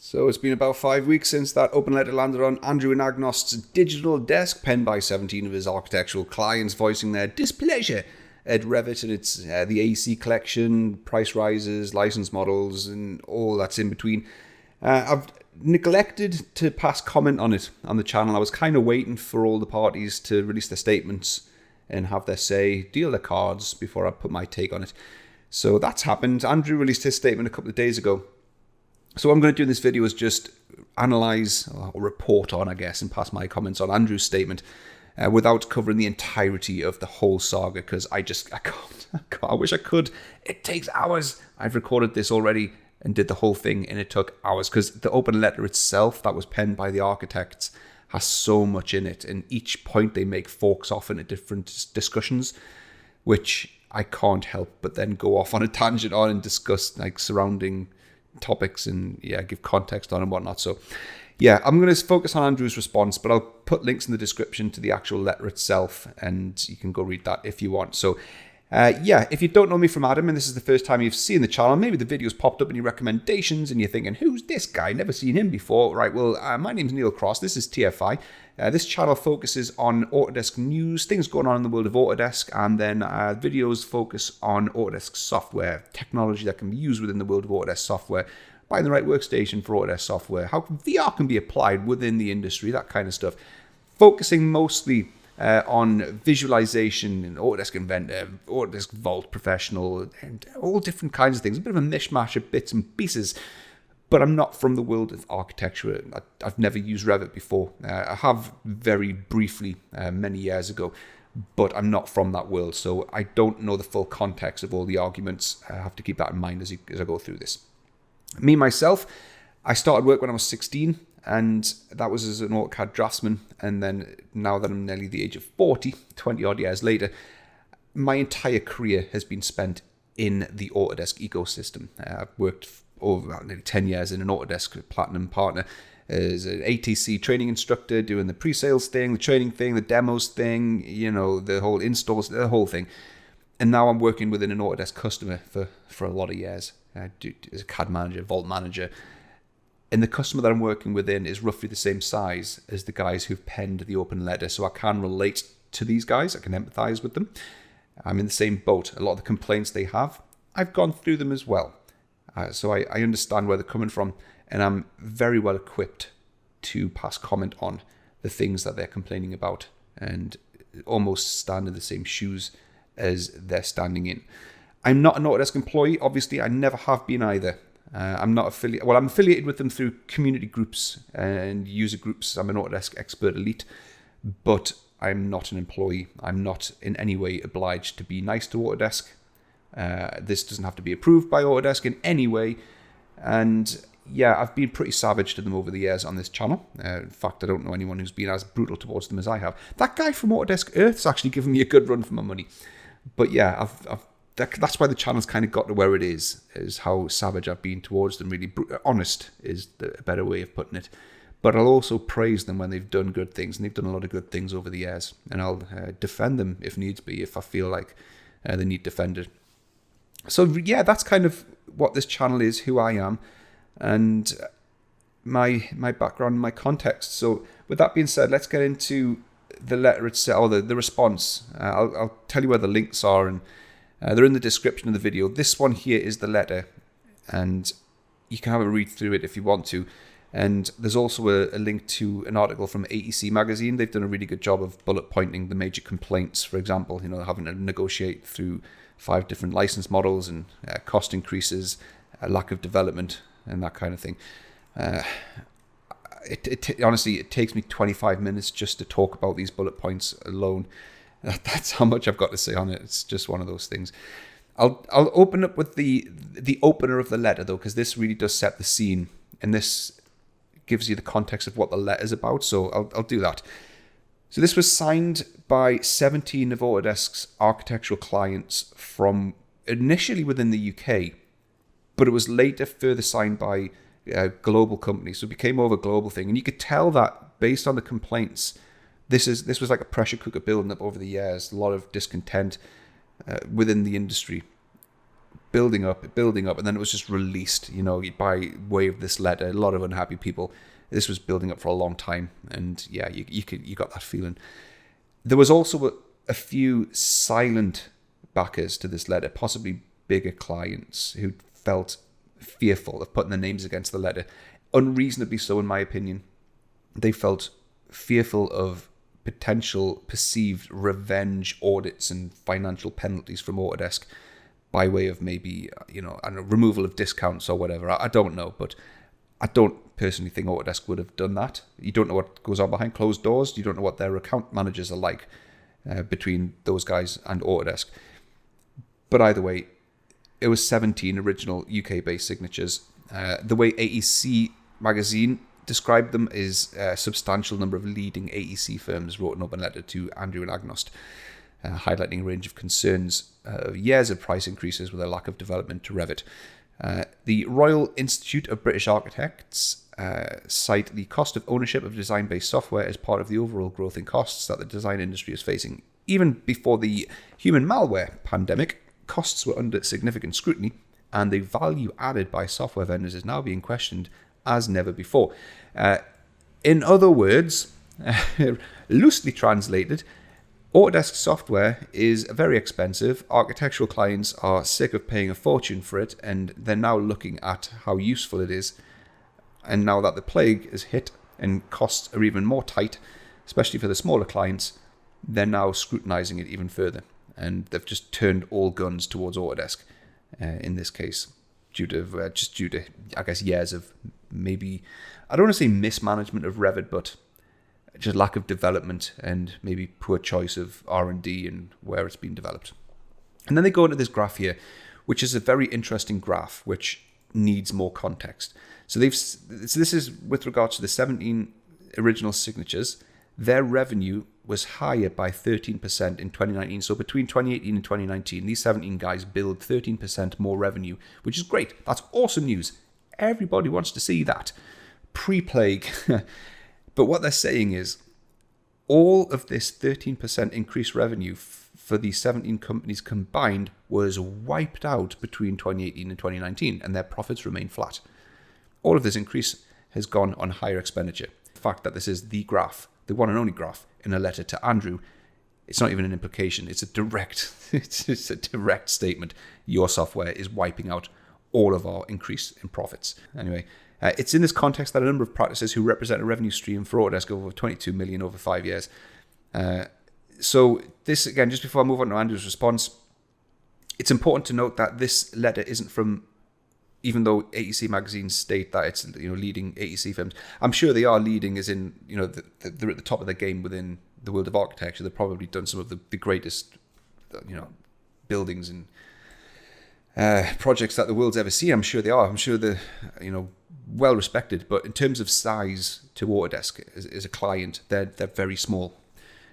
So it's been about 5 weeks since that open letter landed on Andrew Anagnost's digital desk, penned by 17 of his architectural clients voicing their displeasure at Revit and its the AC collection, price rises, license models, and all that's in between. I've neglected to pass comment on it on the channel. I was kind of waiting for all the parties to release their statements and have their say, deal their cards before I put my take on it. So that's happened. Andrew released his statement a couple of days ago. So what I'm going to do in this video is just analyse or report on, I guess, and pass my comments on Andrew's statement without covering the entirety of the whole saga, because I can't. I wish I could. It takes hours. I've recorded this already and did the whole thing, and it took hours because the open letter itself that was penned by the architects has so much in it, and each point they make forks off into different discussions, which I can't help but then go off on a tangent on and discuss like surrounding topics and give context on and whatnot. So I'm going to focus on Andrew's response, but I'll put links in the description to the actual letter itself, and you can go read that if you want. So if you don't know me from Adam and this is the first time you've seen the channel, maybe the video's popped up in your recommendations and you're thinking, who's this guy? Never seen him before. Right, well, my name's Neil Cross. This is TFI. This channel focuses on Autodesk news, things going on in the world of Autodesk, and then videos focus on Autodesk software, technology that can be used within the world of Autodesk software, buying the right workstation for Autodesk software, how VR can be applied within the industry, that kind of stuff. Focusing mostly on visualization in Autodesk Inventor, Autodesk Vault Professional, and all different kinds of things. A bit of a mishmash of bits and pieces. But I'm not from the world of architecture. I've never used Revit before. I have very briefly many years ago, but I'm not from that world, so I don't know the full context of all the arguments. I have to keep that in mind as I go through this. Me, myself, I started work when I was 16, and that was as an AutoCAD draftsman, and then now that I'm nearly the age of 40, 20 odd years later, my entire career has been spent in the Autodesk ecosystem. I've worked over nearly 10 years in an Autodesk Platinum partner as an ATC training instructor, doing the pre-sales thing, the training thing, the demos thing, the whole installs, the whole thing. And now I'm working within an Autodesk customer for a lot of years as a CAD manager, Vault manager. And the customer that I'm working within is roughly the same size as the guys who've penned the open letter. So I can relate to these guys. I can empathize with them. I'm in the same boat. A lot of the complaints they have, I've gone through them as well. So I understand where they're coming from, and I'm very well equipped to pass comment on the things that they're complaining about and almost stand in the same shoes as they're standing in. I'm not an Autodesk employee, obviously. I never have been either. I'm not affiliated. Well, I'm affiliated with them through community groups and user groups. I'm an Autodesk Expert Elite, but I'm not an employee. I'm not in any way obliged to be nice to Autodesk. This doesn't have to be approved by Autodesk in any way. And I've been pretty savage to them over the years on this channel. In fact, I don't know anyone who's been as brutal towards them as I have. That guy from Autodesk Earth's actually given me a good run for my money. But that's why the channel's kind of got to where it is how savage I've been towards them. Really honest is a better way of putting it. But I'll also praise them when they've done good things, and they've done a lot of good things over the years. And I'll defend them if needs be, if I feel like they need defended. So that's kind of what this channel is, who I am, and my background, my context. So with that being said, let's get into the letter itself, or the response. I'll tell you where the links are, and they're in the description of the video. This one here is the letter, and you can have a read through it if you want to. And there's also a link to an article from AEC magazine. They've done a really good job of bullet pointing the major complaints. For example, having to negotiate through 5 different license models and cost increases, lack of development, and that kind of thing. Honestly, it takes me 25 minutes just to talk about these bullet points alone. That's how much I've got to say on it. It's just one of those things. I'll open up with the opener of the letter, though, because this really does set the scene, and this gives you the context of what the letter's about. So I'll do that. So this was signed by 17 of Autodesk's architectural clients from initially within the UK, but it was later further signed by global companies. So it became more of a global thing. And you could tell that based on the complaints, this was like a pressure cooker building up over the years, a lot of discontent within the industry. building up, and then it was just released, by way of this letter. A lot of unhappy people. This was building up for a long time, and yeah, you got that feeling. There was also a few silent backers to this letter, possibly bigger clients who felt fearful of putting their names against the letter, unreasonably so, in my opinion. They felt fearful of potential perceived revenge audits and financial penalties from Autodesk by way of maybe, removal of discounts or whatever. I don't know, but I don't personally think Autodesk would have done that. You don't know what goes on behind closed doors. You don't know what their account managers are like between those guys and Autodesk. But either way, it was 17 original UK-based signatures. The way AEC magazine described them is a substantial number of leading AEC firms wrote an open letter to Andrew and Agnost, highlighting a range of concerns of years of price increases with a lack of development to Revit. The Royal Institute of British Architects cite the cost of ownership of design-based software as part of the overall growth in costs that the design industry is facing. Even before the human malware pandemic, costs were under significant scrutiny, and the value added by software vendors is now being questioned as never before. In other words, loosely translated, Autodesk software is very expensive. Architectural clients are sick of paying a fortune for it, and they're now looking at how useful it is. And now that the plague has hit and costs are even more tight, especially for the smaller clients, they're now scrutinizing it even further. And they've just turned all guns towards Autodesk in this case, due to, I guess, years of maybe, I don't want to say mismanagement of Revit, but just lack of development and maybe poor choice of R&D and where it's been developed. And then they go into this graph here, which is a very interesting graph, which needs more context. So this is with regards to the 17 original signatures. Their revenue was higher by 13% in 2019. So between 2018 and 2019, these 17 guys billed 13% more revenue, which is great. That's awesome news. Everybody wants to see that. Pre-plague. But what they're saying is all of this 13% increased revenue for these 17 companies combined was wiped out between 2018 and 2019, and their profits remain flat. All of this increase has gone on higher expenditure. The fact that this is the graph, the one and only graph, in a letter to Andrew, it's not even an implication. It's a direct statement. Your software is wiping out all of our increase in profits. Anyway, it's in this context that a number of practices who represent a revenue stream for Autodesk of over 22 million over 5 years. So this, again, just before I move on to Andrew's response, it's important to note that this letter isn't from, even though AEC magazines state that it's leading AEC firms. I'm sure they are leading, as in they're at the top of their game within the world of architecture. They've probably done some of the greatest buildings and projects that the world's ever seen. I'm sure they are. I'm sure they're well respected. But in terms of size to Autodesk as a client, they're very small.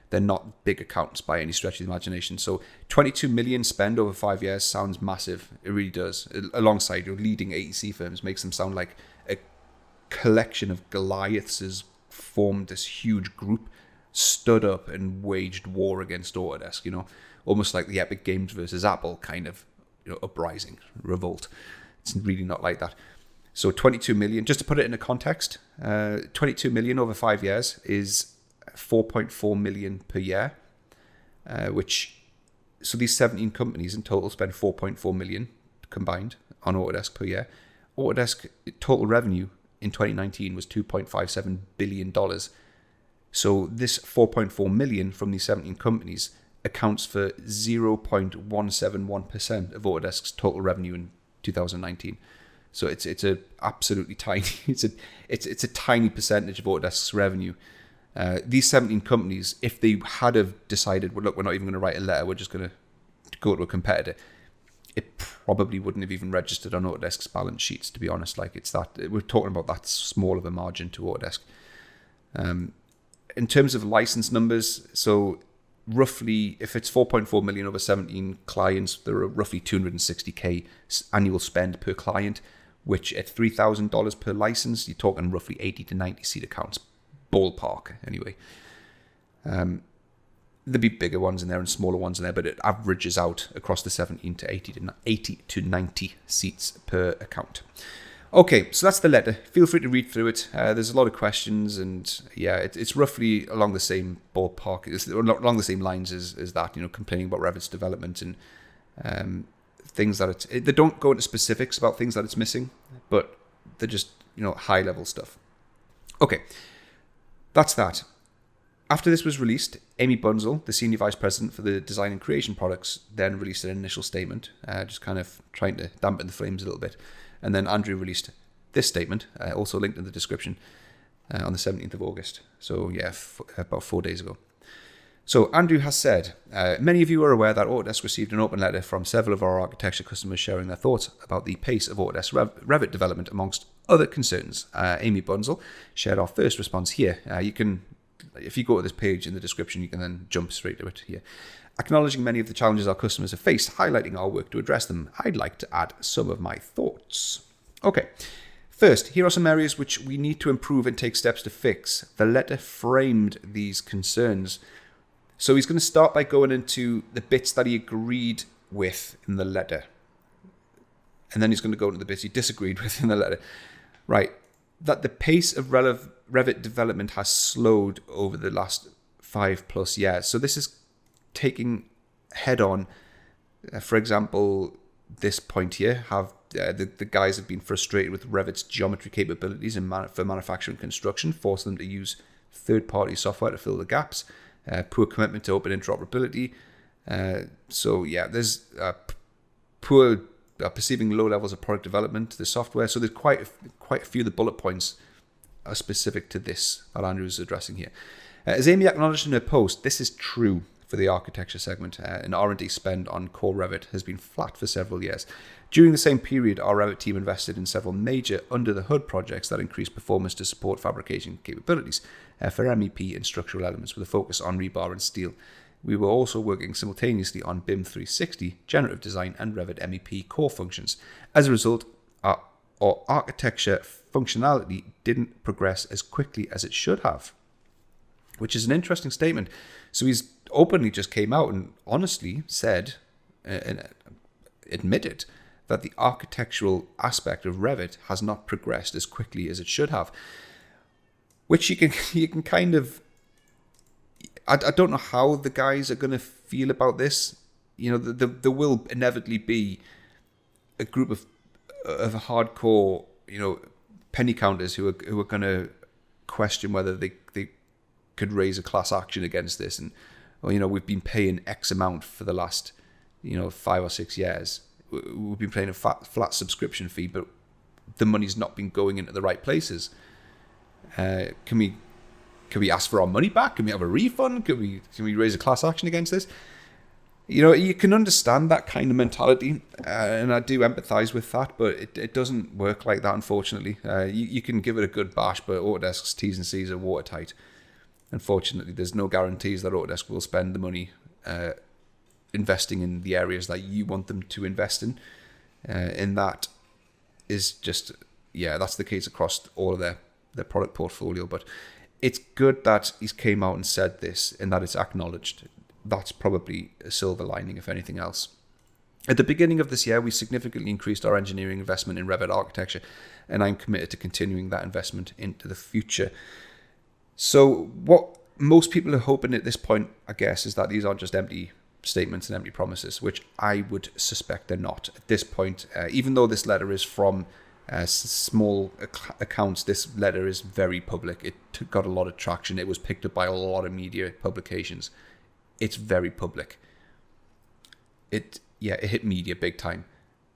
They're not big accounts by any stretch of the imagination. So 22 million spend over 5 years sounds massive. It really does. Alongside your leading AEC firms, makes them sound like a collection of Goliaths has formed this huge group, stood up and waged war against Autodesk. Almost like the Epic Games versus Apple kind of uprising, revolt. It's really not like that. So 22 million, just to put it into context, 22 million over 5 years is 4.4 million per year, so these 17 companies in total spend 4.4 million combined on Autodesk per year. Autodesk total revenue in 2019 was $2.57 billion. So this 4.4 million from these 17 companies accounts for 0.171% of Autodesk's total revenue in 2019. So it's a absolutely tiny, it's a tiny percentage of Autodesk's revenue. These 17 companies, if they had have decided, well, look, we're not even going to write a letter, we're just going to go to a competitor, it probably wouldn't have even registered on Autodesk's balance sheets, to be honest. Like, it's that, we're talking about that small of a margin to Autodesk. In terms of license numbers, so roughly, if it's 4.4 million over 17 clients, there are roughly 260k annual spend per client, which at $3,000 per license, you're talking roughly 80 to 90 seat accounts. Ballpark, anyway. there'll be bigger ones in there and smaller ones in there, but it averages out across the 17 to 80 to 90 seats per account. Okay, so that's the letter. Feel free to read through it. There's a lot of questions, and yeah, it's roughly along the same ballpark, it's along the same lines as that, complaining about Revit's development and things that they don't go into specifics about things that it's missing, but they're just, high level stuff. Okay, that's that. After this was released, Amy Bunzel, the Senior Vice President for the Design and Creation Products, then released an initial statement, just kind of trying to dampen the flames a little bit. And then Andrew released this statement, also linked in the description, on the 17th of August. So yeah, about 4 days ago. So Andrew has said, many of you are aware that Autodesk received an open letter from several of our architecture customers sharing their thoughts about the pace of Autodesk Revit development amongst other concerns. Amy Bunzel shared our first response here. You can, if you go to this page in the description, you can then jump straight to it here. Acknowledging many of the challenges our customers have faced, highlighting our work to address them, I'd like to add some of my thoughts. Okay, first, here are some areas which we need to improve and take steps to fix. The letter framed these concerns. So he's going to start by going into the bits that he agreed with in the letter. And then he's going to go into the bits he disagreed with in the letter. Right, that the pace of Revit development has slowed over the last 5+ years. So this is taking head on, for example, this point here, the guys have been frustrated with Revit's geometry capabilities for manufacturing and construction, forcing them to use third-party software to fill the gaps, poor commitment to open interoperability. So yeah, there's poor perceiving low levels of product development to the software. So there's quite a few of the bullet points are specific to this that Andrew is addressing here. As Amy acknowledged in her post, this is true for the architecture segment, and R&D spend on core Revit has been flat for several years. During the same period, our Revit team invested in several major under-the-hood projects that increased performance to support fabrication capabilities for MEP and structural elements with a focus on rebar and steel. We were also working simultaneously on BIM 360, generative design, and Revit MEP core functions. As a result, our architecture functionality didn't progress as quickly as it should have, which is an interesting statement. So he's openly just came out and honestly said and admitted that the architectural aspect of Revit has not progressed as quickly as it should have, which you can kind of, I don't know how the guys are going to feel about this. There will inevitably be a group of hardcore, penny counters who are going to question whether they could raise a class action against this, and we've been paying X amount for the last 5 or 6 years. We've been paying a flat subscription fee, but the money's not been going into the right places. Can we ask for our money back? Can we have a refund? Can we raise a class action against this? You can understand that kind of mentality, and I do empathize with that, but it doesn't work like that, unfortunately. You can give it a good bash, but Autodesk's T's and C's are watertight. Unfortunately, there's no guarantees that Autodesk will spend the money investing in the areas that you want them to invest in. And that is just, that's the case across all of their product portfolio. But it's good that he's came out and said this and that it's acknowledged. That's probably a silver lining, if anything else. At the beginning of this year, we significantly increased our engineering investment in Revit architecture, and I'm committed to continuing that investment into the future. So what most people are hoping at this point, I guess, is that these aren't just empty statements and empty promises, which I would suspect they're not at this point. Even though this letter is from small accounts, this letter is very public. It got a lot of traction. It was picked up by a lot of media publications. It's very public. It hit media big time.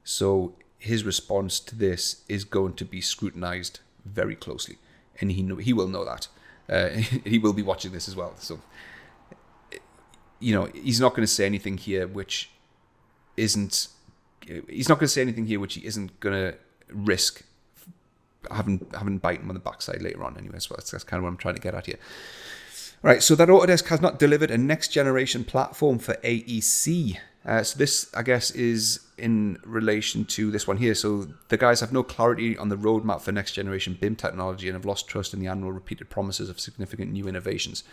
So his response to this is going to be scrutinized very closely, and he will know that. He will be watching this as well. So, he's not going to say anything here which isn't. He's not going to say anything here which he isn't going to risk having bite him on the backside later on. Anyway, so that's kind of what I'm trying to get at here. Right, so that Autodesk has not delivered a next generation platform for AEC. So this, I guess, is in relation to this one here. So the guys have no clarity on the roadmap for next generation BIM technology and have lost trust in the annual repeated promises of significant new innovations.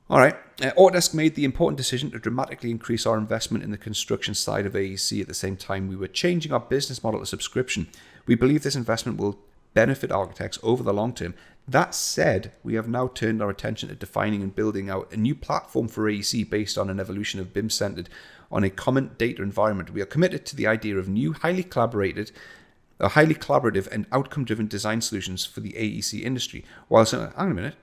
All right. Autodesk made the important decision to dramatically increase our investment in the construction side of AEC at the same time we were changing our business model to subscription. We believe this investment will benefit architects over the long term. That said, we have now turned our attention to defining and building out a new platform for AEC based on an evolution of BIM centered on a common data environment. We are committed to the idea of new, highly collaborative and outcome-driven design solutions for the AEC industry. Hang on a minute.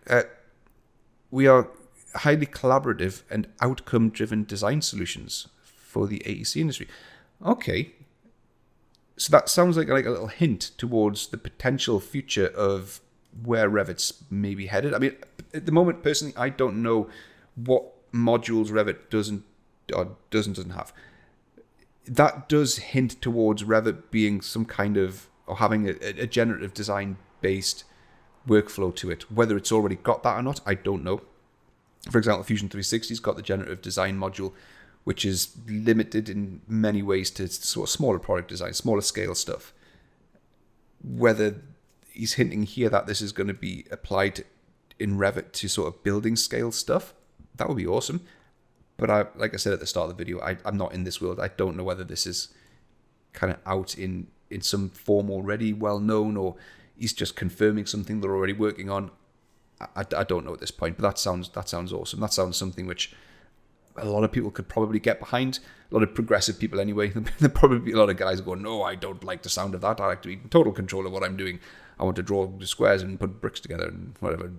We are highly collaborative and outcome-driven design solutions for the AEC industry. Okay. So that sounds like a little hint towards the potential future of where Revit's maybe headed. I mean, at the moment, personally, I don't know what modules Revit doesn't have. That does hint towards Revit being some kind of, or having a generative design-based workflow to it. Whether it's already got that or not, I don't know. For example, Fusion 360's got the generative design module, which is limited in many ways to sort of smaller product design, smaller scale stuff. Whether he's hinting here that this is going to be applied in Revit to sort of building scale stuff, that would be awesome. But like I said at the start of the video, I'm not in this world. I don't know whether this is kind of out in some form already, well known, or he's just confirming something they're already working on. I don't know at this point, but that sounds awesome. That sounds something which a lot of people could probably get behind. A lot of progressive people anyway. There'll probably be a lot of guys going, no, I don't like the sound of that. I like to be in total control of what I'm doing. I want to draw squares and put bricks together and whatever.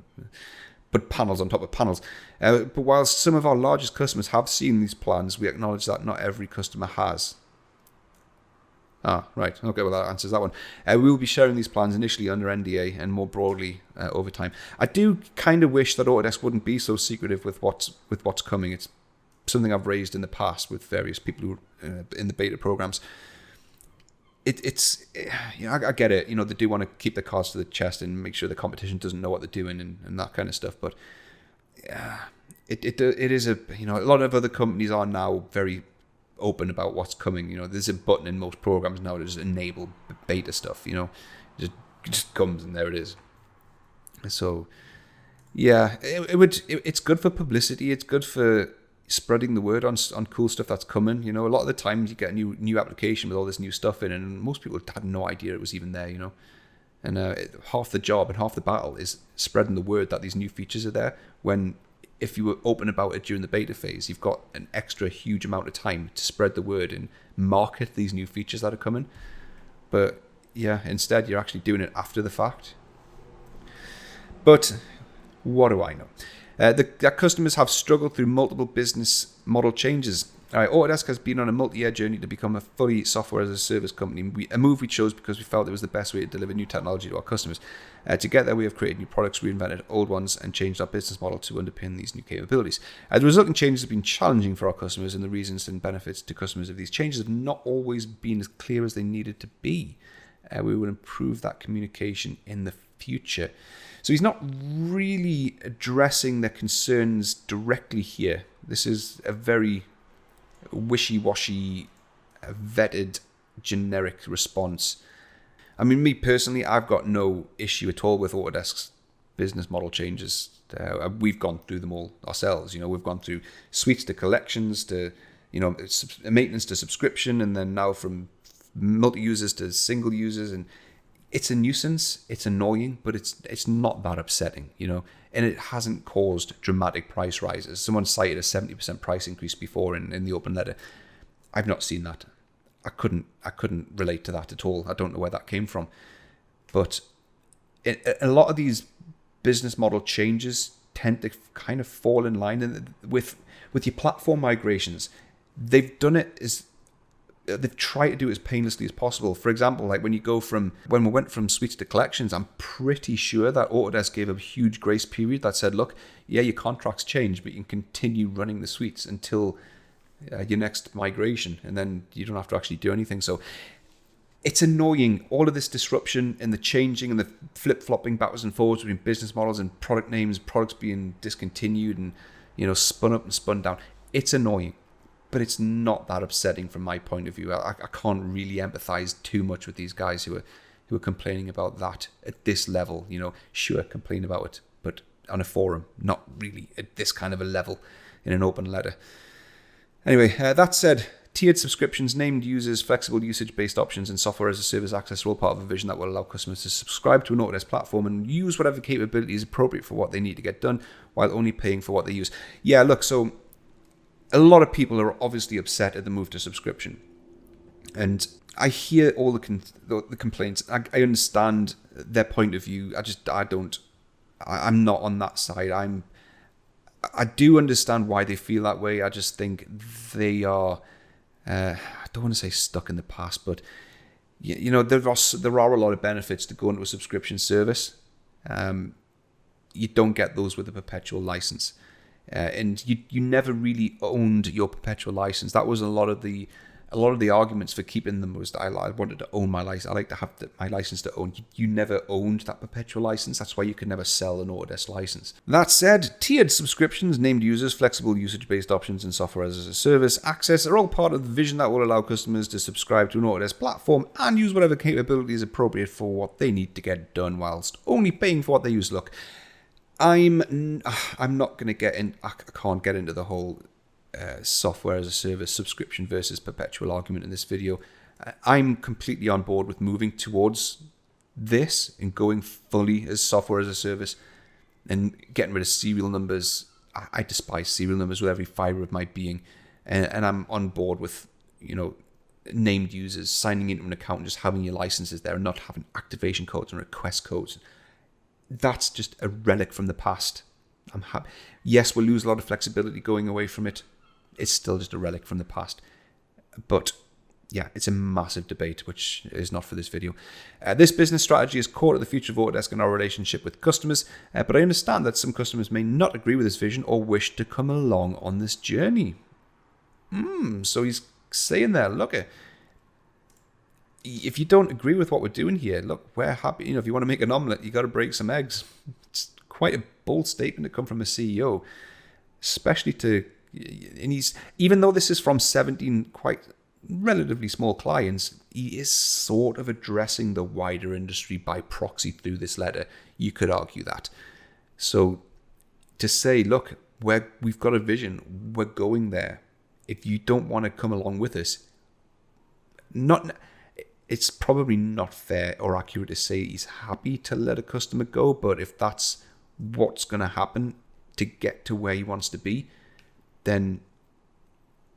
Put panels on top of panels. But whilst some of our largest customers have seen these plans, we acknowledge that not every customer has. Right. Okay, well, that answers that one. We will be sharing these plans initially under NDA and more broadly over time. I do kind of wish that Autodesk wouldn't be so secretive with what's coming. It's something I've raised in the past with various people who in the beta programs. It's I get it. They do want to keep their cards to the chest and make sure the competition doesn't know what they're doing and that kind of stuff. But it is a lot of other companies are now very open about what's coming. There's a button in most programs now to just enable beta stuff. It just comes and there it is. So yeah, it's good for publicity. It's good for spreading the word on cool stuff that's coming. A lot of the times you get a new application with all this new stuff in, and most people had no idea it was even there. And half the job and half the battle is spreading the word that these new features are there. When if you were open about it during the beta phase, you've got an extra huge amount of time to spread the word and market these new features that are coming. But yeah, instead you're actually doing it after the fact. But what do I know? That customers have struggled through multiple business model changes. Autodesk has been on a multi-year journey to become a fully software as a service company. A move we chose because we felt it was the best way to deliver new technology to our customers. Together, we have created new products, reinvented old ones, and changed our business model to underpin these new capabilities. The resulting changes have been challenging for our customers, and the reasons and benefits to customers of these changes have not always been as clear as they needed to be. We will improve that communication in the future. So he's not really addressing their concerns directly here. This is a very wishy-washy, vetted, generic response. I mean, me personally, I've got no issue at all with Autodesk's business model changes. We've gone through them all ourselves. We've gone through suites to collections to, maintenance to subscription, and then now from multi-users to single users. And it's a nuisance, it's annoying, but it's not that upsetting, and it hasn't caused dramatic price rises. Someone cited a 70% price increase before in the open letter. I've not seen that. I couldn't relate to that at all. I don't know where that came from. But a lot of these business model changes tend to kind of fall in line with your platform migrations. They've tried to do it as painlessly as possible. For example, like when we went from suites to collections, I'm pretty sure that Autodesk gave a huge grace period that said, look, yeah, your contracts change, but you can continue running the suites until your next migration, and then you don't have to actually do anything. So it's annoying, all of this disruption and the changing and the flip-flopping backwards and forwards between business models and product names, products being discontinued and spun up and spun down. It's annoying. But it's not that upsetting from my point of view. I can't really empathize too much with these guys who are complaining about that at this level. Sure, complain about it, but on a forum, not really at this kind of a level in an open letter. Anyway, that said, tiered subscriptions, named users, flexible usage-based options, and software as a service access are all part of a vision that will allow customers to subscribe to an Autodesk platform and use whatever capability is appropriate for what they need to get done while only paying for what they use. Yeah, look, so a lot of people are obviously upset at the move to subscription. And I hear all the complaints. I understand their point of view. I'm not on that side. I do understand why they feel that way. I just think they are, I don't want to say stuck in the past, but you know, there are a lot of benefits to going to a subscription service. You don't get those with a perpetual license. And you never really owned your perpetual license. That was a lot of the arguments for keeping them was that I wanted to own my license. I like to have my license to own. You never owned that perpetual license. That's why you could never sell an Autodesk license. That said, tiered subscriptions, named users, flexible usage-based options, and software as a service access are all part of the vision that will allow customers to subscribe to an Autodesk platform and use whatever capability is appropriate for what they need to get done whilst only paying for what they use. Look, I'm not going to get in. I can't get into the whole software as a service subscription versus perpetual argument in this video. I'm completely on board with moving towards this and going fully as software as a service and getting rid of serial numbers. I despise serial numbers with every fibre of my being, and I'm on board with, you know, named users signing into an account and just having your licenses there and not having activation codes and request codes. That's just a relic from the past. I'm happy. Yes, we'll lose a lot of flexibility going away from it. It's still just a relic from the past. But yeah, it's a massive debate, which is not for this video. This business strategy is core to the future of Autodesk and our relationship with customers. But I understand that some customers may not agree with this vision or wish to come along on this journey. So he's saying there, look, if you don't agree with what we're doing here, look, we're happy. You know, if you want to make an omelette, you got to break some eggs. It's quite a bold statement to come from a CEO, especially to. And even though this is from 17 quite relatively small clients, he is sort of addressing the wider industry by proxy through this letter. You could argue that. So to say, look, we've got a vision, we're going there. If you don't want to come along with us, it's probably not fair or accurate to say he's happy to let a customer go, but if that's what's going to happen to get to where he wants to be, then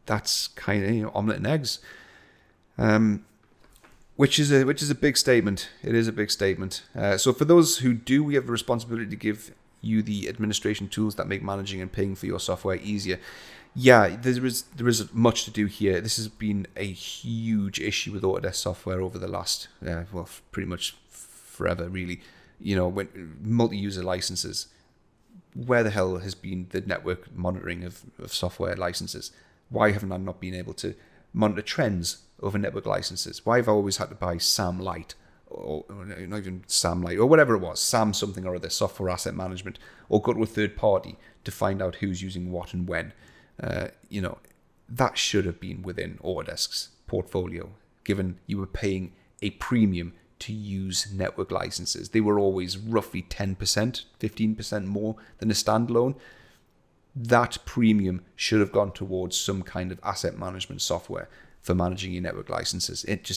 that's kind of, you know, omelette and eggs, which is a big statement. It is a big statement. So for those who do, we have a responsibility to give you the administration tools that make managing and paying for your software easier. Yeah, there is much to do here. This has been a huge issue with Autodesk software over the last, pretty much forever, really. You know, when multi-user licenses. Where the hell has been the network monitoring of software licenses? Why haven't I not been able to monitor trends over network licenses? Why have I always had to buy SAM Lite, or not even SAM Lite, or whatever it was, SAM something or other, software asset management, or go to a third party to find out who's using what and when? You know, that should have been within Autodesk's portfolio, given you were paying a premium to use network licenses. They were always roughly 10%, 15% more than a standalone. That premium should have gone towards some kind of asset management software for managing your network licenses. It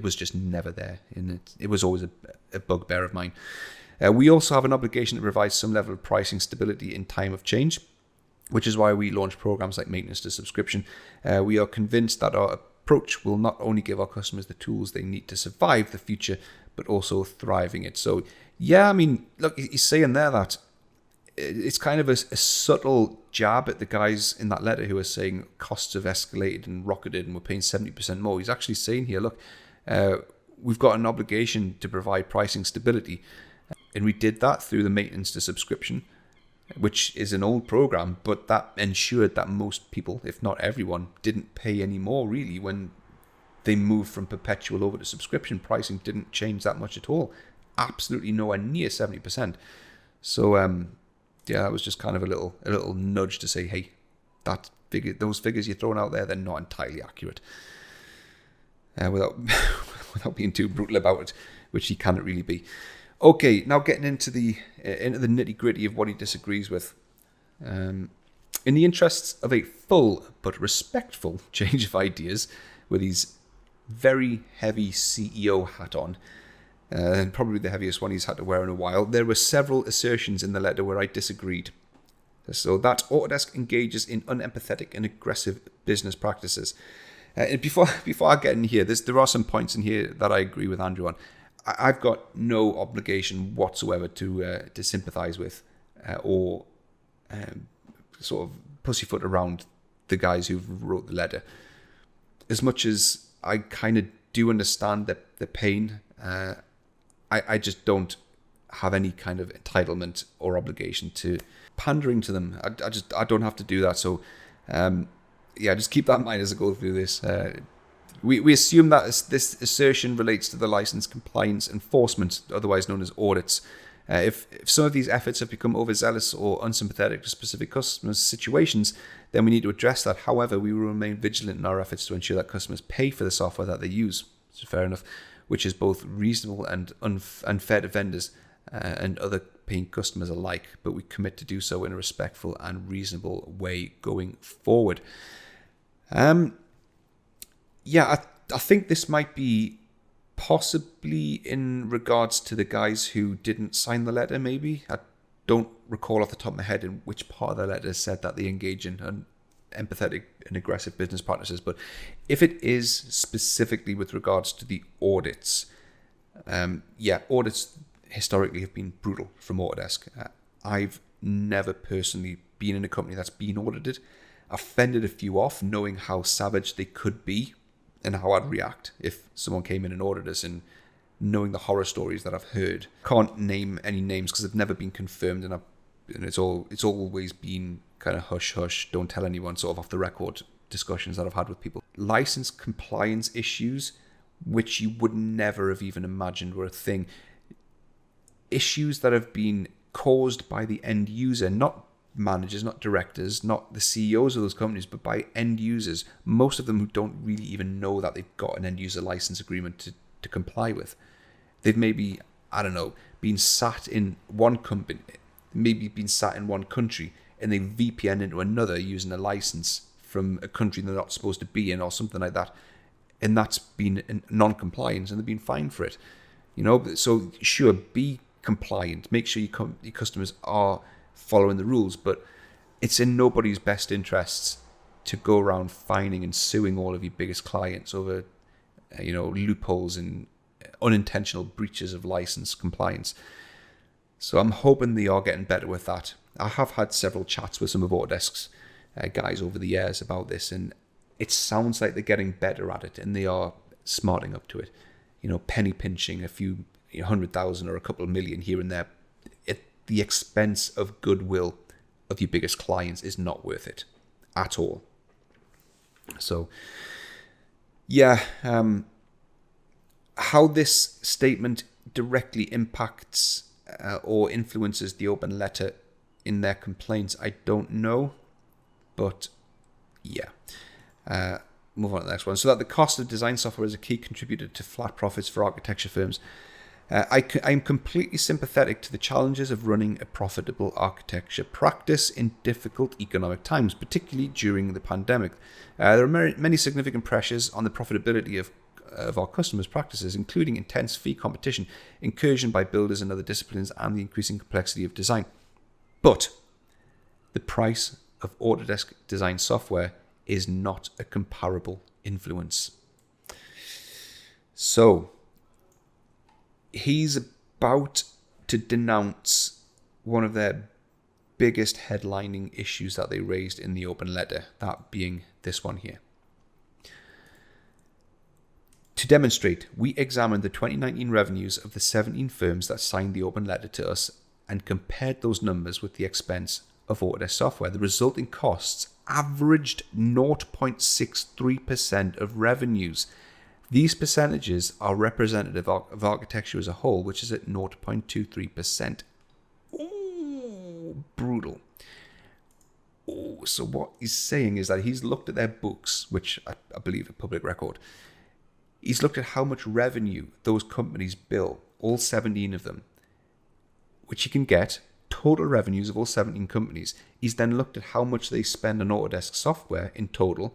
was just never there. And it was always a bugbear of mine. We also have an obligation to provide some level of pricing stability in time of change, which is why we launch programs like maintenance to subscription. We are convinced that our approach will not only give our customers the tools they need to survive the future, but also thriving it. So yeah, I mean, look, he's saying there that it's kind of a subtle jab at the guys in that letter who are saying costs have escalated and rocketed and we're paying 70% more. He's actually saying here, look, we've got an obligation to provide pricing stability. And we did that through the maintenance to subscription, which is an old program, but that ensured that most people, if not everyone, didn't pay any more really when they moved from perpetual over to subscription. Pricing didn't change that much at all. Absolutely nowhere near 70%. So yeah, that was just kind of a little nudge to say, hey, those figures you're throwing out there, they're not entirely accurate. Without being too brutal about it, which he cannot really be. Okay, now getting into the nitty gritty of what he disagrees with. In the interests of a full but respectful change of ideas, with his very heavy CEO hat on, and probably the heaviest one he's had to wear in a while, there were several assertions in the letter where I disagreed. So that Autodesk engages in unempathetic and aggressive business practices. And before I get in here, there are some points in here that I agree with Andrew on. I've got no obligation whatsoever to sympathise with or sort of pussyfoot around the guys who wrote the letter. As much as I kind of do understand the pain, I just don't have any kind of entitlement or obligation to pandering to them. I don't have to do that. So just keep that in mind as I go through this. We assume that this assertion relates to the license compliance enforcement, otherwise known as audits. If some of these efforts have become overzealous or unsympathetic to specific customers' situations, then we need to address that. However, we will remain vigilant in our efforts to ensure that customers pay for the software that they use, which is fair enough, which is both reasonable and unfair to vendors and other paying customers alike, but we commit to do so in a respectful and reasonable way going forward. I think this might be possibly in regards to the guys who didn't sign the letter, maybe. I don't recall off the top of my head in which part of the letter said that they engage in empathetic and aggressive business practices, but if it is specifically with regards to the audits, audits historically have been brutal from Autodesk. I've never personally been in a company that's been audited. I've fended a few off, knowing how savage they could be and how I'd react if someone came in and audited us, and knowing the horror stories that I've heard. Can't name any names because they've never been confirmed, and it's always been kind of hush hush, don't tell anyone, sort of off the record discussions that I've had with people. License compliance issues, which you would never have even imagined were a thing. Issues that have been caused by the end user, not managers, not directors, not the CEOs of those companies, but by end users, most of them who don't really even know that they've got an end user license agreement to comply with. They've maybe, been sat in one company, maybe been sat in one country, and they VPN into another using a license from a country they're not supposed to be in or something like that. And that's been non-compliance, and they've been fined for it. So sure, be compliant, make sure your customers are following the rules, but it's in nobody's best interests to go around fining and suing all of your biggest clients over loopholes and unintentional breaches of license compliance. So I'm hoping they are getting better with that. I have had several chats with some of Autodesk's guys over the years about this, and it sounds like they're getting better at it, and they are smarting up to it. Penny pinching a few 100,000 or a couple of million here and there at the expense of goodwill of your biggest clients is not worth it at all. So, how this statement directly impacts or influences the open letter in their complaints, I don't know. But move on to the next one. So that the cost of design software is a key contributor to flat profits for architecture firms. I'm completely sympathetic to the challenges of running a profitable architecture practice in difficult economic times, particularly during the pandemic. There are many significant pressures on the profitability of our customers' practices, including intense fee competition, incursion by builders and other disciplines, and the increasing complexity of design. But the price of Autodesk design software is not a comparable influence. So, he's about to denounce one of their biggest headlining issues that they raised in the open letter, that being this one here. To demonstrate, we examined the 2019 revenues of the 17 firms that signed the open letter to us and compared those numbers with the expense of Autodesk software. The resulting costs averaged 0.63% of revenues. These percentages are representative of architecture as a whole, which is at 0.23%. Ooh, brutal. Ooh, so what he's saying is that he's looked at their books, which I believe are public record. He's looked at how much revenue those companies bill, all 17 of them, which you can get, total revenues of all 17 companies. He's then looked at how much they spend on Autodesk software in total,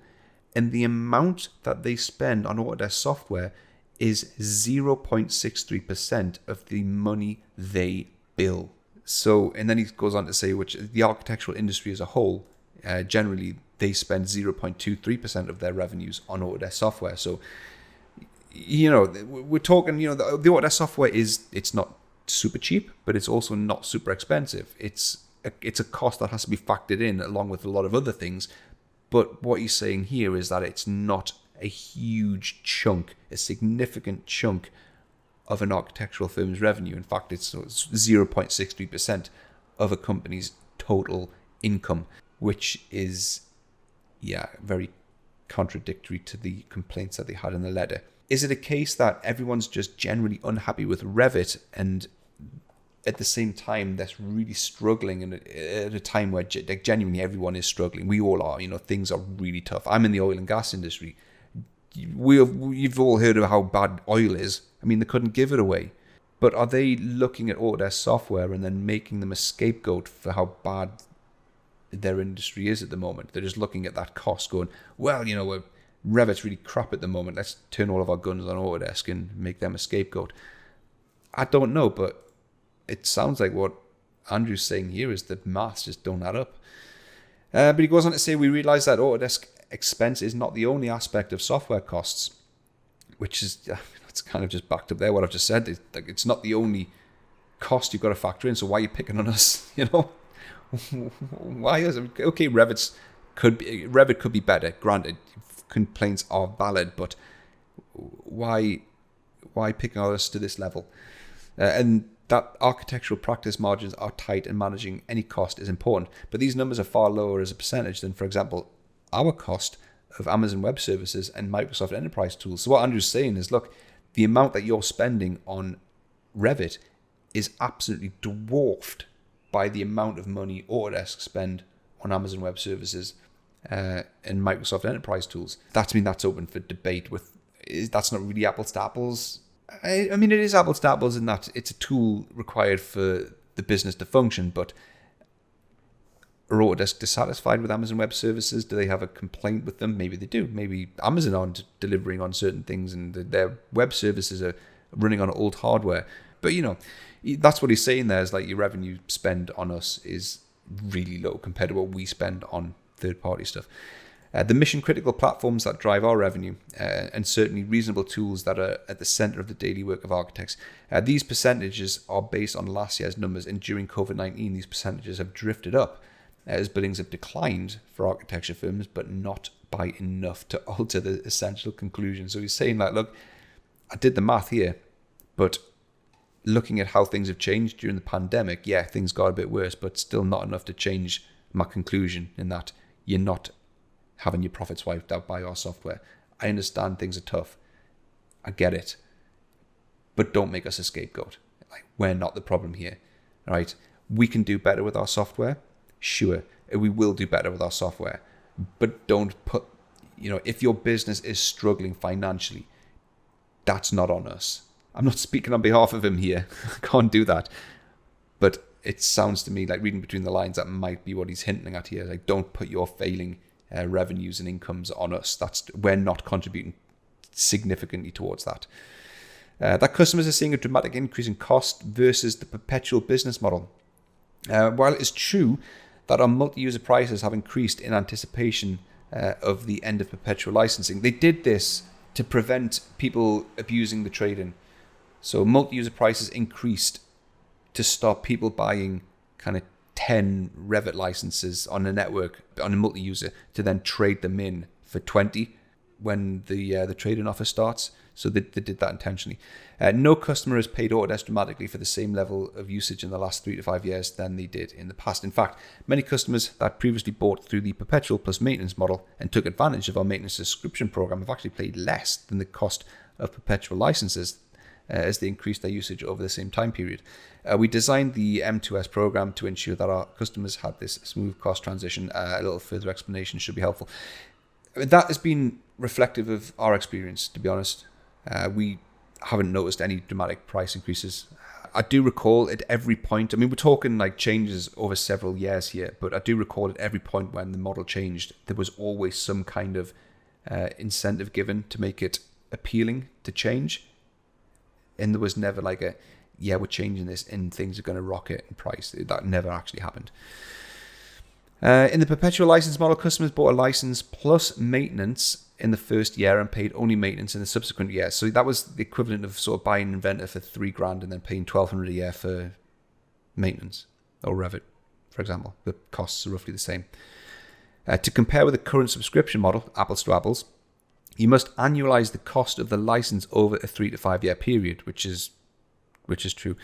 and the amount that they spend on Autodesk software is 0.63% of the money they bill. So, and then he goes on to say, which the architectural industry as a whole, generally they spend 0.23% of their revenues on Autodesk software. So, we're talking, the Autodesk software it's not super cheap, but it's also not super expensive. It's a cost that has to be factored in along with a lot of other things. But what he's saying here is that it's not a huge chunk, a significant chunk of an architectural firm's revenue. In fact, it's 0.63% of a company's total income, which is, very contradictory to the complaints that they had in the letter. Is it a case that everyone's just generally unhappy with Revit, and at the same time that's really struggling, and at a time where genuinely everyone is struggling? We all are. Things are really tough. I'm in the oil and gas industry. You've all heard of how bad oil is. I mean, they couldn't give it away. But are they looking at Autodesk software and then making them a scapegoat for how bad their industry is at the moment? They're just looking at that cost going, well, Revit's really crap at the moment. Let's turn all of our guns on Autodesk and make them a scapegoat. I don't know, but it sounds like what Andrew's saying here is that maths just don't add up. But he goes on to say, we realise that Autodesk expense is not the only aspect of software costs, which is, it's kind of just backed up there what I've just said. It's not the only cost you've got to factor in, so why are you picking on us? Why is it? Okay, Revit could be better, granted, complaints are valid, but why picking on us to this level? And that architectural practice margins are tight and managing any cost is important, but these numbers are far lower as a percentage than, for example, our cost of Amazon Web Services and Microsoft Enterprise tools. So what Andrew's saying is, look, the amount that you're spending on Revit is absolutely dwarfed by the amount of money Autodesk spend on Amazon Web Services and Microsoft Enterprise tools. That's open for debate. That's not really apples to apples. I mean, it is apples to apples in that it's a tool required for the business to function, but are Autodesk dissatisfied with Amazon Web Services? Do they have a complaint with them? Maybe they do. Maybe Amazon aren't delivering on certain things and their web services are running on old hardware. But, that's what he's saying there, is like your revenue spend on us is really low compared to what we spend on third-party stuff. The mission-critical platforms that drive our revenue, and certainly reasonable tools that are at the center of the daily work of architects. These percentages are based on last year's numbers, and during COVID-19, these percentages have drifted up as billings have declined for architecture firms, but not by enough to alter the essential conclusion. So he's saying that, look, I did the math here, but looking at how things have changed during the pandemic, things got a bit worse, but still not enough to change my conclusion in that you're not having your profits wiped out by our software. I understand things are tough. I get it. But don't make us a scapegoat. Like, we're not the problem here. All right? We can do better with our software. Sure, we will do better with our software. But don't put, if your business is struggling financially, that's not on us. I'm not speaking on behalf of him here. I can't do that. But it sounds to me like, reading between the lines, that might be what he's hinting at here. Like, don't put your failing revenues and incomes on us. We're not contributing significantly towards that. That customers are seeing a dramatic increase in cost versus the perpetual business model. While it is true that our multi-user prices have increased in anticipation of the end of perpetual licensing, they did this to prevent people abusing the trade-in. So multi-user prices increased to stop people buying kind of 10 Revit licenses on a network, on a multi-user, to then trade them in for 20 when the trade-in offer starts. So they did that intentionally. No customer has paid Autodesk dramatically for the same level of usage in the last 3 to 5 years than they did in the past. In fact, many customers that previously bought through the Perpetual plus maintenance model and took advantage of our maintenance subscription program have actually paid less than the cost of Perpetual licenses as they increased their usage over the same time period. We designed the M2S program to ensure that our customers had this smooth cost transition. A little further explanation should be helpful. That has been reflective of our experience, to be honest. We haven't noticed any dramatic price increases. I do recall at every point, I mean, we're talking like changes over several years here, but I do recall at every point when the model changed, there was always some kind of incentive given to make it appealing to change. And there was never like we're changing this and things are going to rocket in price. That never actually happened. In the perpetual license model, customers bought a license plus maintenance in the first year and paid only maintenance in the subsequent year. So that was the equivalent of sort of buying an Inventor for $3,000 and then paying $1,200 a year for maintenance, or Revit, for example. The costs are roughly the same. To compare with the current subscription model, apples to apples, you must annualize the cost of the license over a 3 to 5 year period, which is true,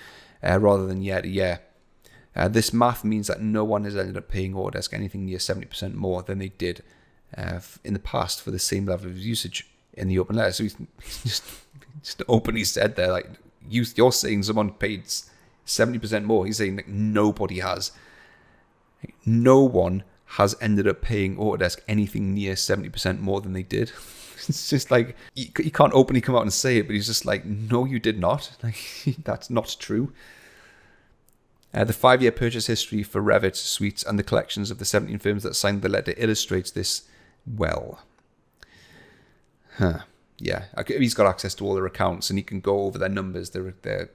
rather than year to year. This math means that no one has ended up paying Autodesk anything near 70% more than they did in the past for the same level of usage in the open letter. So he's just openly said there, like, you're saying someone paid 70% more. He's saying that nobody has. No one has ended up paying Autodesk anything near 70% more than they did. It's just like, you can't openly come out and say it, but he's just like, no, you did not. Like, that's not true. The 5-year purchase history for Revit suites and the collections of the 17 firms that signed the letter illustrates this well. Yeah, he's got access to all their accounts and he can go over their numbers, their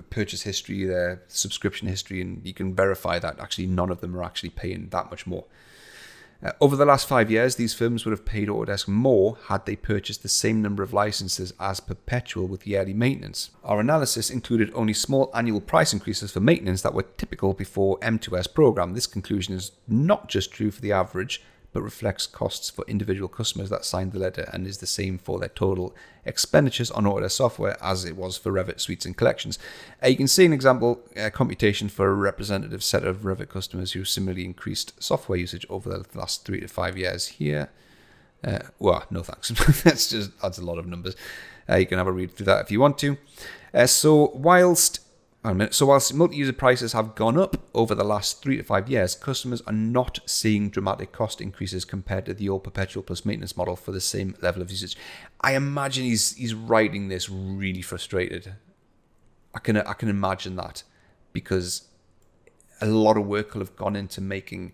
purchase history, their subscription history, and you can verify that actually none of them are actually paying that much more. Over the last 5 years, these firms would have paid Autodesk more had they purchased the same number of licenses as Perpetual with yearly maintenance. Our analysis included only small annual price increases for maintenance that were typical before M2S program. This conclusion is not just true for the average, but reflects costs for individual customers that signed the letter and is the same for their total expenditures on Autodesk software as it was for Revit suites and collections. You can see an example computation for a representative set of Revit customers who similarly increased software usage over the last 3 to 5 years here. Well, no thanks. That's a lot of numbers. You can have a read through that if you want to. So whilst multi-user prices have gone up over the last 3 to 5 years, customers are not seeing dramatic cost increases compared to the old Perpetual plus maintenance model for the same level of usage. I imagine he's writing this really frustrated. I can imagine that, because a lot of work will have gone into making.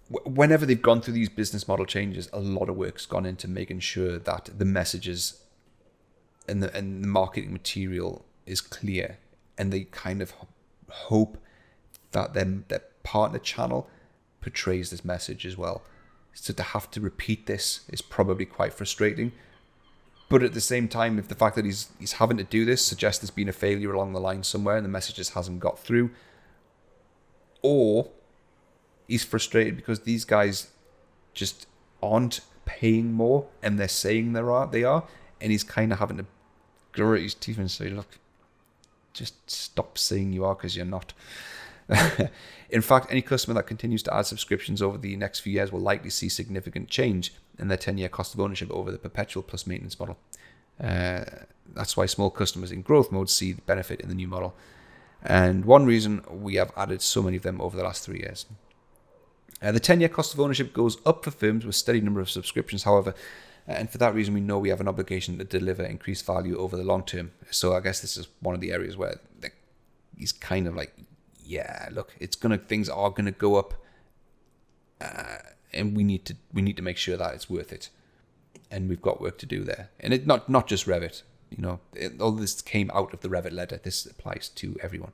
Whenever they've gone through these business model changes, a lot of work's gone into making sure that the messages and the marketing material is clear, and they kind of hope that their partner channel portrays this message as well. So to have to repeat this is probably quite frustrating. But at the same time, if the fact that he's having to do this suggests there's been a failure along the line somewhere and the message just hasn't got through, or he's frustrated because these guys just aren't paying more and they're saying they are, and he's kind of having to grit his teeth and say, look, just stop saying you are, because you're not. In fact, any customer that continues to add subscriptions over the next few years will likely see significant change in their 10-year cost of ownership over the Perpetual plus maintenance model. That's why small customers in growth mode see the benefit in the new model. And one reason we have added so many of them over the last 3 years. The 10-year cost of ownership goes up for firms with a steady number of subscriptions, however, and for that reason, we know we have an obligation to deliver increased value over the long term. So I guess this is one of the areas where he's kind of like, yeah, look, things are gonna go up, and we need to make sure that it's worth it, and we've got work to do there. And it not just Revit, all this came out of the Revit letter. This applies to everyone.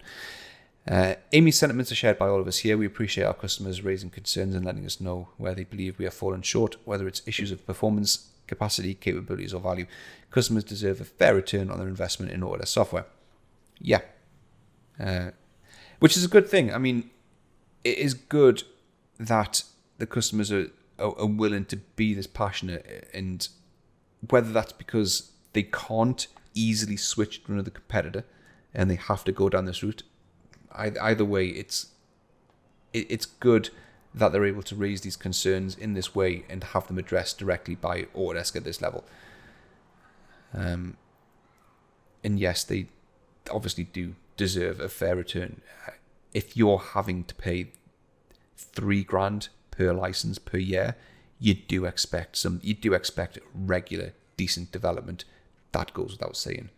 Amy's sentiments are shared by all of us here. We appreciate our customers raising concerns and letting us know where they believe we have fallen short, whether it's issues of performance, capacity, capabilities, or value. Customers deserve a fair return on their investment in Autodesk software. Yeah. Which is a good thing. I mean, it is good that the customers are willing to be this passionate, and whether that's because they can't easily switch to another competitor and they have to go down this route, either way, it's good that they're able to raise these concerns in this way and have them addressed directly by Autodesk at this level. And yes, they obviously do deserve a fair return. If you're having to pay $3,000 per license per year, you do expect regular, decent development. That goes without saying.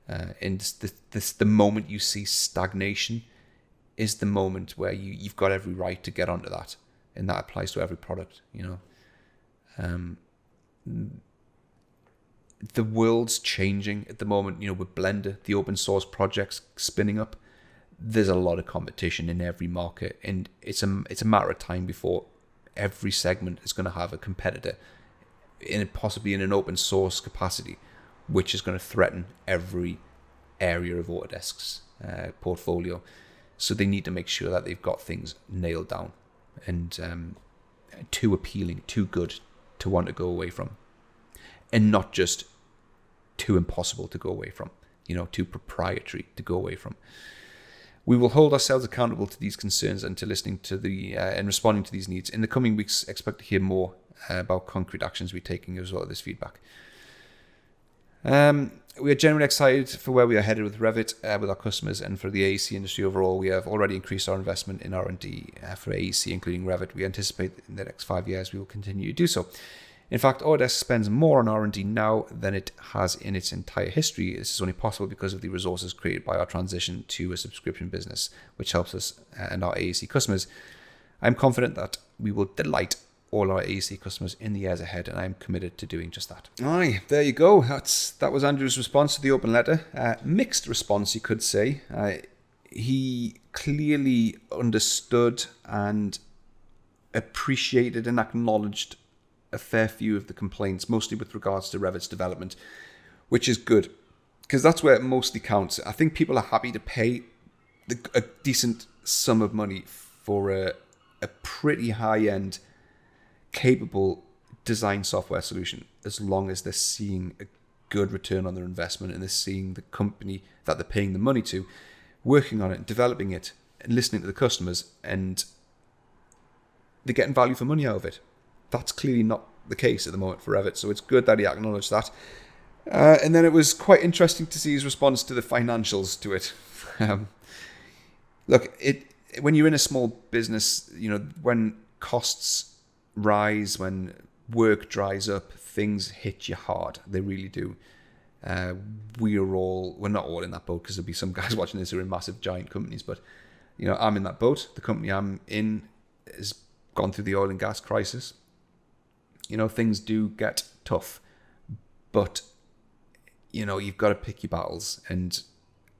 And the moment you see stagnation is the moment where you've got every right to get onto that. And that applies to every product, The world's changing at the moment, with Blender, the open source projects spinning up. There's a lot of competition in every market, and it's a matter of time before every segment is going to have a competitor, possibly in an open source capacity, which is going to threaten every area of Autodesk's portfolio. So they need to make sure that they've got things nailed down and too appealing, too good to want to go away from, and not just too impossible to go away from, too proprietary to go away from. We will hold ourselves accountable to these concerns and to listening to and responding to these needs. In the coming weeks, expect to hear more about concrete actions we're taking as well as this feedback. We are generally excited for where we are headed with Revit, with our customers, and for the AEC industry overall. We have already increased our investment in R&D for AEC, including Revit. We anticipate in the next 5 years we will continue to do so. In fact, Autodesk spends more on R&D now than it has in its entire history. This is only possible because of the resources created by our transition to a subscription business, which helps us and our AEC customers. I'm confident that we will delight all our AEC customers in the years ahead, and I'm committed to doing just that. Aye, there you go. That was Andrew's response to the open letter. Mixed response, you could say. He clearly understood and appreciated and acknowledged a fair few of the complaints, mostly with regards to Revit's development, which is good, because that's where it mostly counts. I think people are happy to pay a decent sum of money for a pretty high-end, capable design software solution, as long as they're seeing a good return on their investment and they're seeing the company that they're paying the money to working on it, developing it, and listening to the customers, and they're getting value for money out of it. That's clearly not the case at the moment for Revit, so it's good that he acknowledged that. And then it was quite interesting to see his response to the financials to it. Look, when you're in a small business, when costs rise, when work dries up, things hit you hard. They really do. We're not all in that boat, because there'll be some guys watching this who are in massive giant companies, but I'm in that boat. The company I'm in has gone through the oil and gas crisis. Things do get tough, but you've got to pick your battles, and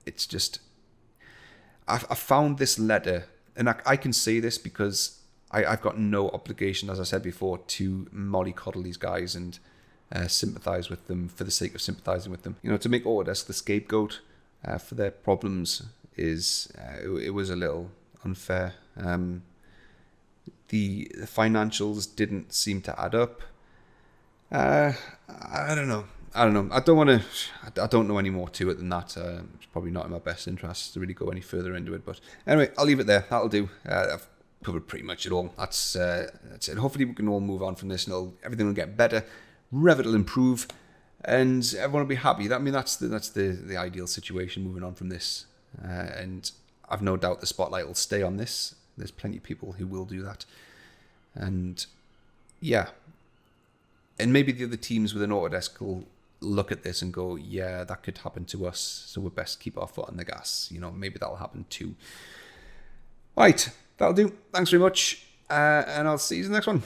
it's just I found this letter, and I can say this because I've got no obligation, as I said before, to mollycoddle these guys and sympathize with them for the sake of sympathizing with them. To make Autodesk the scapegoat for their problems it was a little unfair. The financials didn't seem to add up. I don't know. I don't know any more to it than that. It's probably not in my best interest to really go any further into it. But anyway, I'll leave it there. That'll do. I've covered pretty much it all. That's it. Hopefully we can all move on from this, and everything will get better. Revit will improve, and everyone will be happy. That's the ideal situation moving on from this. And I've no doubt the spotlight will stay on this. There's plenty of people who will do that. And yeah. And maybe the other teams within Autodesk will look at this and go, yeah, that could happen to us, so we'd best keep our foot on the gas. Maybe that'll happen too. Right, that'll do. Thanks very much. And I'll see you in the next one.